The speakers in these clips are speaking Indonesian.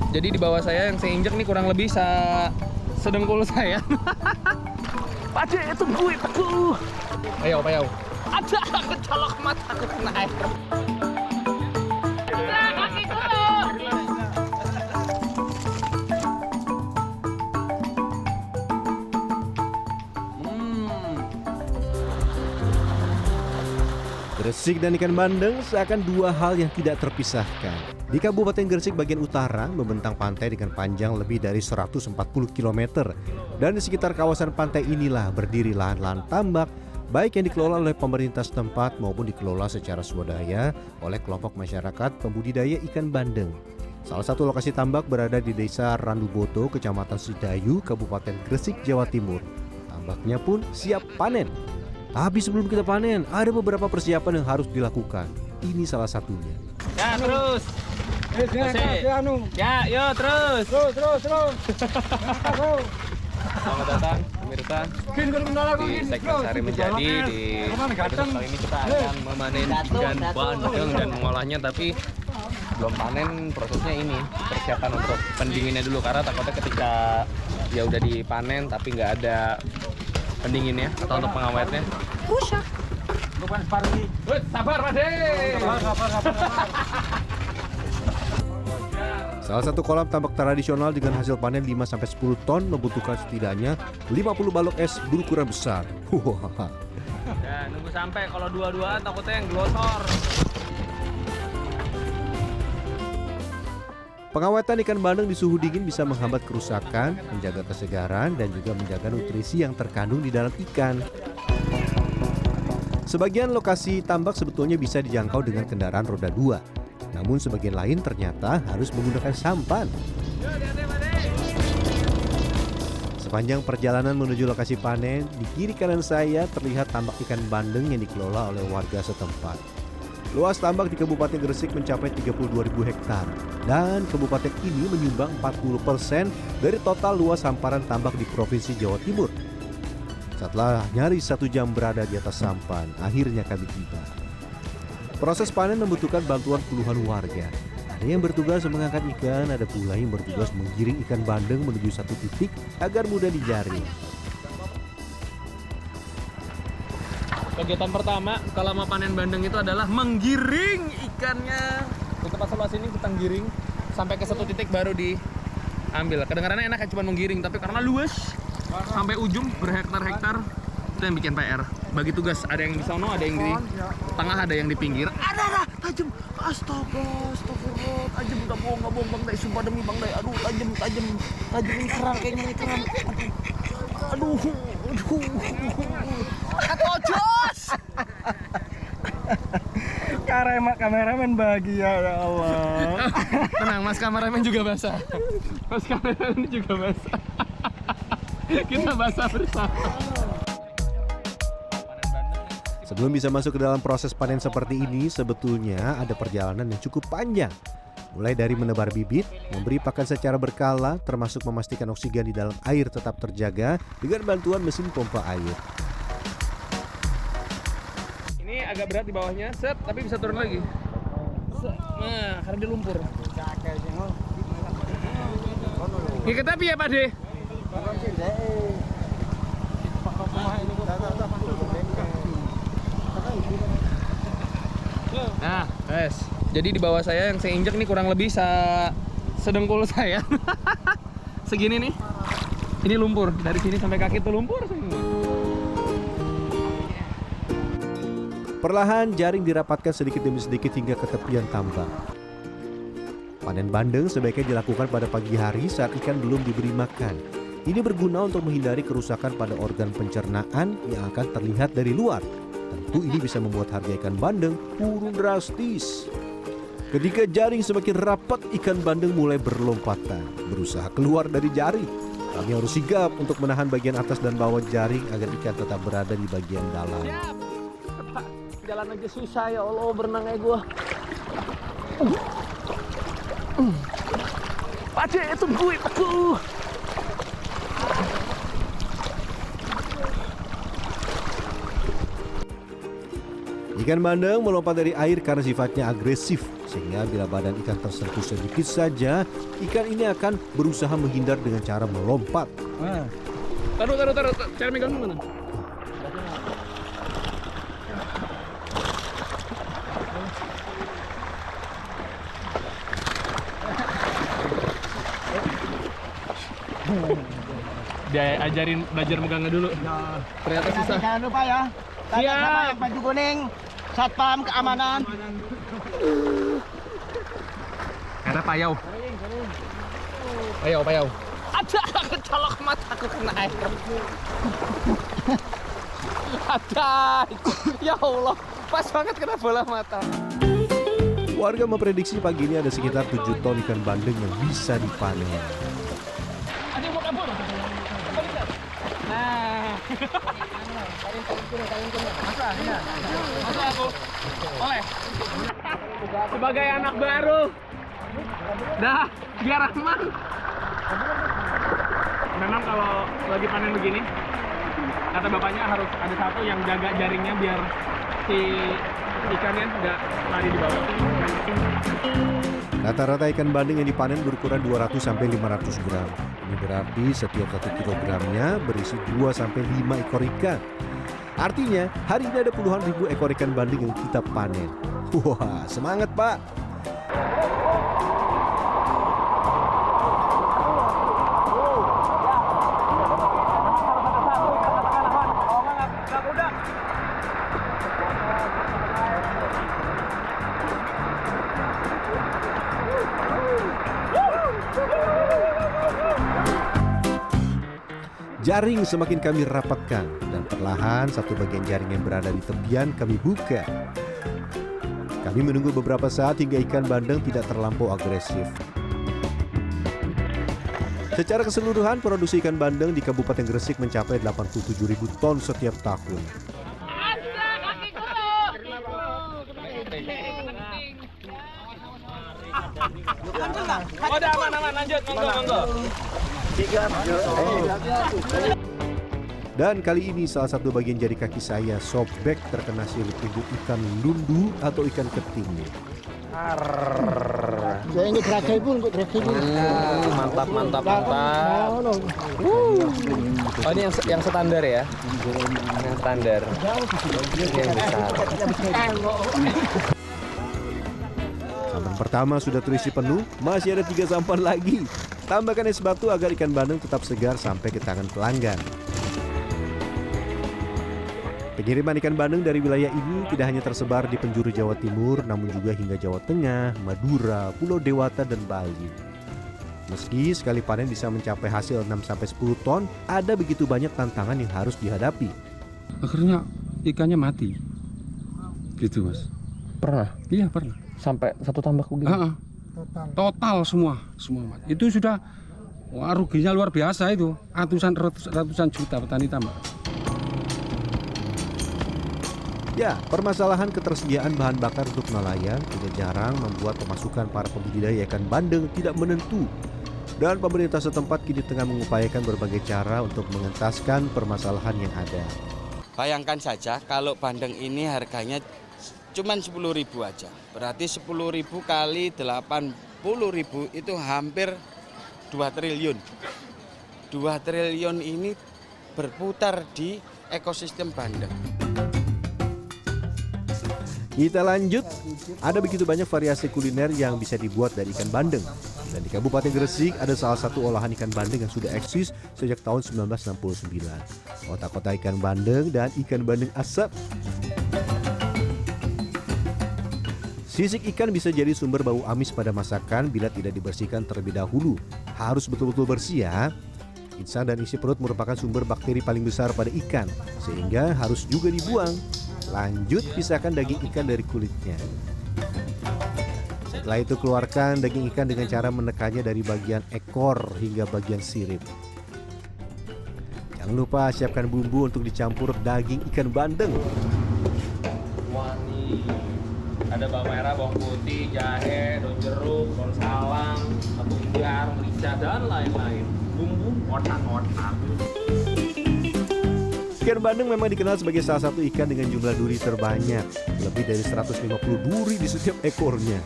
Jadi di bawah saya yang saya injek nih kurang lebih sedengkul saya. Pade tunggu itu. Ayo, ayo. Ada kecolok mataku kena air. Gresik dan ikan bandeng seakan dua hal yang tidak terpisahkan. Di Kabupaten Gresik bagian utara membentang pantai dengan panjang lebih dari 140 km. Dan di sekitar kawasan pantai inilah berdiri lahan-lahan tambak, baik yang dikelola oleh pemerintah setempat maupun dikelola secara swadaya oleh kelompok masyarakat pembudidaya ikan bandeng. Salah satu lokasi tambak berada di Desa Randuboto, Kecamatan Sidayu, Kabupaten Gresik, Jawa Timur. Tambaknya pun siap panen. Tapi sebelum kita panen, ada beberapa persiapan yang harus dilakukan. Ini salah satunya. Ya, terus. Ya, yuk terus. Terus. Selamat datang pemirsa di segmen Sehari Menjadi. Di episode kali ini kita akan memanen ikan bandeng dan mengolahnya, tapi belum panen. Prosesnya ini persiapan untuk pendinginnya dulu, karena takutnya ketika ya udah dipanen tapi nggak ada pendinginnya atau untuk pengawetnya rusak. Bukan separuh. Sabar, Pade. Sabar. Salah satu kolam tambak tradisional dengan hasil panen 5-10 ton membutuhkan setidaknya 50 balok es berukuran besar. Ya, nunggu sampai, kalau dua-duaan takutnya yang glosor. Pengawetan ikan bandeng di suhu dingin bisa menghambat kerusakan, menjaga kesegaran, dan juga menjaga nutrisi yang terkandung di dalam ikan. Sebagian lokasi tambak sebetulnya bisa dijangkau dengan kendaraan roda 2. Namun sebagian lain ternyata harus menggunakan sampan. Sepanjang perjalanan menuju lokasi panen, di kiri kanan saya terlihat tambak ikan bandeng yang dikelola oleh warga setempat. Luas tambak di Kabupaten Gresik mencapai 32.000 hektar. Dan kabupaten ini menyumbang 40% dari total luas hamparan tambak di Provinsi Jawa Timur. Setelah nyaris 1 jam berada di atas sampan, akhirnya kami tiba. Proses panen membutuhkan bantuan puluhan warga. Ada yang bertugas mengangkat ikan, ada pula yang bertugas menggiring ikan bandeng menuju satu titik agar mudah dijaring. Kegiatan pertama selama panen bandeng itu adalah menggiring ikannya. Di tempat sebelah sini kita giring sampai ke satu titik baru diambil. Kedengarannya enak ya, cuma menggiring, tapi karena luas sampai ujung berhektar-hektar, itu yang bikin PR. Bagi tugas, ada yang di sono, ada yang di tengah, ada yang di pinggir. Ada tajam. Astaga, tajam. Udah bohong, nggak bohong Bang Day, sumpah demi Bang Day. Aduh, tajam ini kerang, kayaknya ini kerang. Aduh. Jos. Kameramen bahagia, ya Allah. Tenang, Mas kameramen juga basah. Mas kameramen juga basah. Kita basah bersama. Sebelum bisa masuk ke dalam proses panen seperti ini, sebetulnya ada perjalanan yang cukup panjang. Mulai dari menebar bibit, memberi pakan secara berkala, termasuk memastikan oksigen di dalam air tetap terjaga dengan bantuan mesin pompa air. Ini agak berat di bawahnya, set, tapi bisa turun lagi. Nah, karena dia lumpur. Ini tapi ya Pak De. Nah, guys. Jadi di bawah saya yang saya injek nih kurang lebih sedengkul saya. Segini nih. Ini lumpur. Dari sini sampai kaki itu lumpur. Perlahan jaring dirapatkan sedikit demi sedikit hingga ke tepian tambak. Panen bandeng sebaiknya dilakukan pada pagi hari saat ikan belum diberi makan. Ini berguna untuk menghindari kerusakan pada organ pencernaan yang akan terlihat dari luar. Tentu ini bisa membuat harga ikan bandeng turun drastis. Ketika jaring semakin rapat, ikan bandeng mulai berlompatan, berusaha keluar dari jaring. Kami harus sigap untuk menahan bagian atas dan bawah jaring agar ikan tetap berada di bagian dalam. Siap. Jalan aja susah, ya Allah, berenangnya gua. Pade, tunggu itu. Ikan bandeng melompat dari air karena sifatnya agresif. Sehingga bila badan ikan tersentuh sedikit saja, ikan ini akan berusaha menghindar dengan cara melompat. Taruh. Cara megang mana? Dia ajarin belajar megangnya dulu. Ternyata susah. Jangan lupa ya. Tanya Siap. sama yang baju kuning, satpam keamanan. Karena payau. Payau. Ada kecolok mataku kena air. Ada. Ya Allah, pas banget kena bola mata. Warga memprediksi pagi ini ada sekitar 7 ton ikan bandeng yang bisa dipanen. Ada yang mau kabur. Nah. Masuk aku. Oleh. Sebagai anak baru. Dah, biar aman. Memang kalau lagi panen begini, kata bapaknya harus ada satu yang jaga jaringnya biar si ikannya nggak lari di bawah. Rata-rata ikan bandeng yang dipanen berukuran 200-500 gram. Ini berarti setiap 1 kilogramnya berisi 2-5 ekor ikan. Artinya, hari ini ada puluhan ribu ekor ikan bandeng yang kita panen. Wah, semangat Pak! Jaring semakin kami rapatkan dan perlahan satu bagian jaring yang berada di tepian kami buka. Kami menunggu beberapa saat hingga ikan bandeng tidak terlampau agresif. Secara keseluruhan produksi ikan bandeng di Kabupaten Gresik mencapai 87.000 ton setiap tahun. Oh, udah aman, lanjut, monggo. Dan kali ini salah satu bagian jari kaki saya sobek terkena sirip induk ikan lundu atau ikan keting. Saya ingin terakhir pun, Mantap. Oh, ini yang standar ya? Yang standar. Yang besar. Sampan pertama sudah terisi penuh, masih ada 3 sampan lagi. Tambahkan es batu agar ikan bandeng tetap segar sampai ke tangan pelanggan. Pengiriman ikan bandeng dari wilayah ini tidak hanya tersebar di penjuru Jawa Timur, namun juga hingga Jawa Tengah, Madura, Pulau Dewata, dan Bali. Meski sekali panen bisa mencapai hasil 6-10 ton, ada begitu banyak tantangan yang harus dihadapi. Akhirnya ikannya mati. Gitu Mas. Pernah? Iya pernah. Sampai satu tambak begini? Total semua mati. Itu sudah ruginya luar biasa itu. Ratusan juta petani tambak. Ya, permasalahan ketersediaan bahan bakar untuk nelayan tidak jarang membuat pemasukan para pembudidaya ikan bandeng tidak menentu. Dan pemerintah setempat kini tengah mengupayakan berbagai cara untuk mengentaskan permasalahan yang ada. Bayangkan saja kalau bandeng ini harganya cuma 10.000 aja. Berarti 10.000 kali 80.000 itu hampir 2 triliun. 2 triliun ini berputar di ekosistem bandeng. Kita lanjut, ada begitu banyak variasi kuliner yang bisa dibuat dari ikan bandeng. Dan di Kabupaten Gresik ada salah satu olahan ikan bandeng yang sudah eksis sejak tahun 1969. Otak-otak ikan bandeng dan ikan bandeng asap. Sisik ikan bisa jadi sumber bau amis pada masakan bila tidak dibersihkan terlebih dahulu. Harus betul-betul bersih ya. Insang dan isi perut merupakan sumber bakteri paling besar pada ikan, sehingga harus juga dibuang. Lanjut, pisahkan daging ikan dari kulitnya. Setelah itu keluarkan daging ikan dengan cara menekannya dari bagian ekor hingga bagian sirip. Jangan lupa siapkan bumbu untuk dicampur daging ikan bandeng. Wangi. Ada bawang merah, bawang putih, jahe, daun jeruk, daun salam, tepung jar, merica, dan lain-lain. Bumbu otak-otak. Ikan bandeng memang dikenal sebagai salah satu ikan dengan jumlah duri terbanyak. Lebih dari 150 duri di setiap ekornya.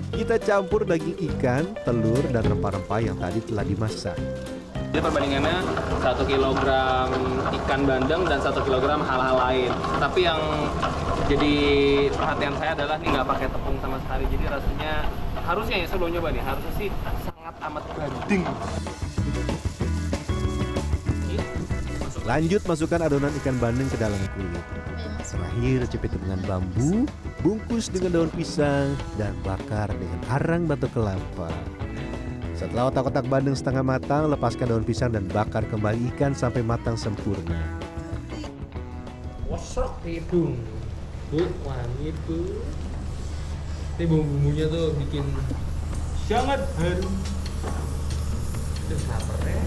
Kita campur daging ikan, telur, dan rempah-rempah yang tadi telah dimasak. Jadi perbandingannya 1 kg ikan bandeng dan 1 kg hal-hal lain. Tapi yang jadi perhatian saya adalah ini nggak pakai tepung sama sekali. Jadi rasanya harusnya ya sebelum nyoba nih harusnya sih sangat amat banding. Lanjut masukkan adonan ikan bandeng ke dalam kulit. Terakhir cepit dengan bambu, bungkus dengan daun pisang, dan bakar dengan arang batu kelapa. Setelah otak-otak bandeng setengah matang, lepaskan daun pisang dan bakar kembali ikan sampai matang sempurna. Wasrok hidung, bu, wangi bu. Ini bumbu-bumbunya tuh bikin sangat harum. Terus lapar ya.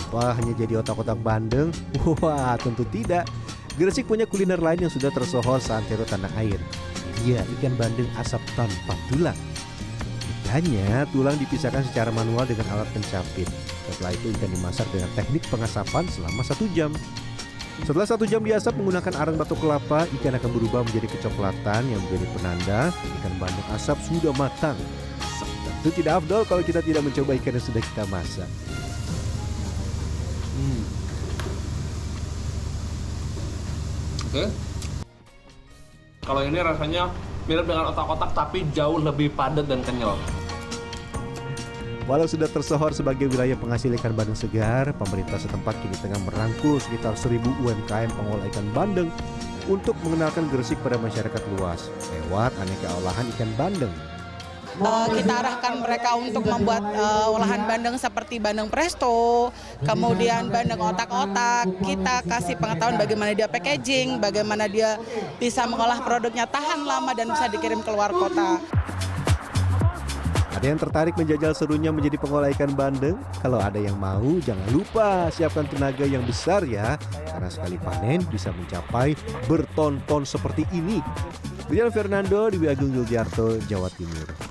Wah, hanya jadi otak-otak bandeng? Wah, tentu tidak. Gresik punya kuliner lain yang sudah tersohor seantero tanah air. Iya, ikan bandeng asap tanpa tulang. Ikannya, tulang dipisahkan secara manual dengan alat pencapit. Setelah itu ikan dimasak dengan teknik pengasapan selama 1 jam. Setelah 1 jam diasap menggunakan arang batu kelapa, ikan akan berubah menjadi kecoklatan yang menjadi penanda ikan bandeng asap sudah matang. Itu tidak afdol kalau kita tidak mencoba ikan yang sudah kita masak. Oke. Kalau ini rasanya mirip dengan otak-otak tapi jauh lebih padat dan kenyal. Walau sudah tersohor sebagai wilayah penghasil ikan bandeng segar, pemerintah setempat kini tengah merangkul sekitar 1.000 UMKM pengolah ikan bandeng untuk mengenalkan Gresik pada masyarakat luas lewat aneka olahan ikan bandeng. Kita arahkan mereka untuk membuat olahan bandeng seperti bandeng presto, kemudian bandeng otak-otak. Kita kasih pengetahuan bagaimana dia packaging, bagaimana dia bisa mengolah produknya tahan lama dan bisa dikirim ke luar kota. Ada yang tertarik menjajal serunya menjadi pengolah ikan bandeng? Kalau ada yang mau, jangan lupa siapkan tenaga yang besar ya, karena sekali panen bisa mencapai berton-ton seperti ini. Rian Fernando, Dewi Agung Yuljarto, Jawa Timur.